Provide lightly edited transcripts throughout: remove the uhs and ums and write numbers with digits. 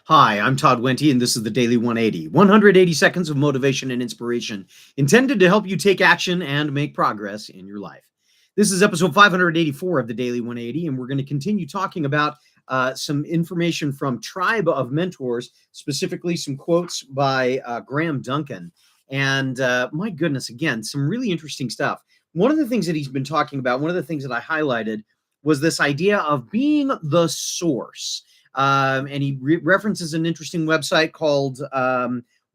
Hi, I'm Todd Wente, and this is the Daily 180. 180 seconds of motivation and inspiration intended to help you take action and make progress in your life. This is episode 584 of the Daily 180, and we're going to continue talking about some information from Tribe of Mentors, specifically some quotes by Graham Duncan. And my goodness, again, some really interesting stuff. One of the things that he's been talking about, one of the things that I highlighted was this idea of being the source. And he references an interesting website called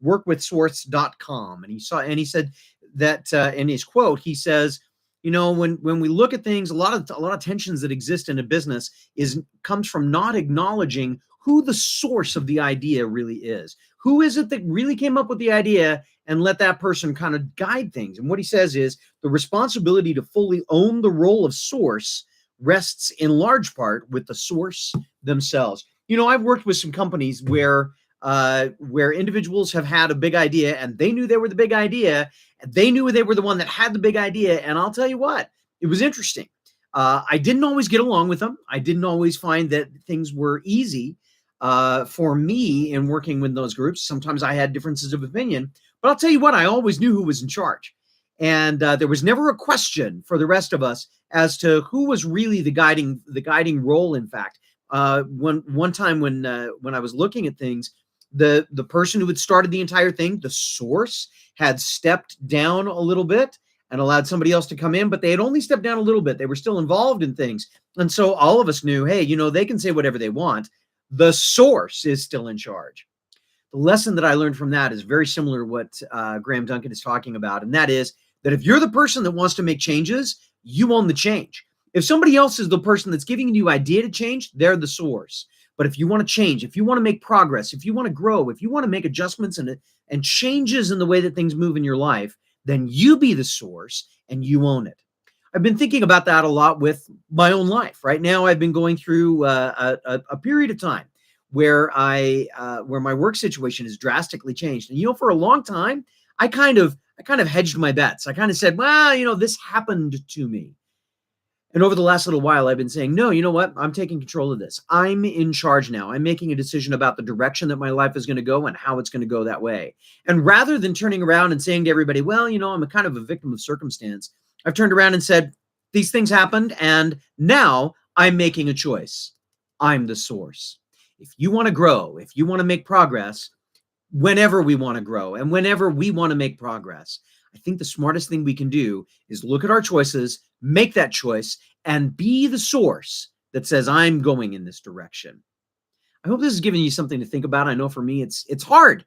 workwithsource.com. And he said that in his quote, he says, when we look at things, a lot of tensions that exist in a business comes from not acknowledging who the source of the idea really is. Who is it that really came up with the idea, and let that person kind of guide things? And what he says is the responsibility to fully own the role of source rests in large part with the source themselves. I've worked with some companies where individuals have had a big idea, and they knew they were the big idea, and they knew they were the one that had the big idea. And I'll tell you what, it was interesting. I didn't always get along with them. I didn't always find that things were easy for me in working with those groups. Sometimes I had differences of opinion, but I'll tell you what, I always knew who was in charge. And there was never a question for the rest of us as to who was really the guiding role. In fact, one time when I was looking at things, the person who had started the entire thing, the source, had stepped down a little bit and allowed somebody else to come in, but they had only stepped down a little bit. They were still involved in things, and so all of us knew, hey, they can say whatever they want. The source is still in charge. The lesson that I learned from that is very similar to what Graham Duncan is talking about, and that is that if you're the person that wants to make changes, you own the change. If somebody else is the person that's giving you idea to change, they're the source. But if you want to change, if you want to make progress, if you want to grow, if you want to make adjustments and changes in the way that things move in your life, then you be the source and you own it. I've been thinking about that a lot with my own life. Right now, I've been going through a period of time where where my work situation has drastically changed. And for a long time, I kind of hedged my bets. I kind of said, well, this happened to me. And over the last little while, I've been saying, no, you know what? I'm taking control of this. I'm in charge now. I'm making a decision about the direction that my life is going to go and how it's going to go that way. And rather than turning around and saying to everybody, well, I'm a kind of a victim of circumstance, I've turned around and said, these things happened, and now I'm making a choice. I'm the source. If you want to grow, if you want to make progress, whenever we want to grow and whenever we want to make progress, I think the smartest thing we can do is look at our choices, make that choice, and be the source that says, I'm going in this direction. I hope this is giving you something to think about. I know for me, it's hard,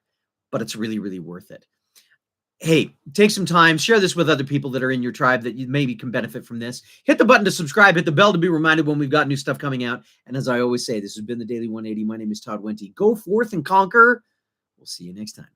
but it's really, really worth it. Hey, take some time, share this with other people that are in your tribe that you maybe can benefit from this. Hit the button to subscribe, hit the bell to be reminded when we've got new stuff coming out. And as I always say, this has been the Daily 180. My name is Todd Wente. Go forth and conquer. We'll see you next time.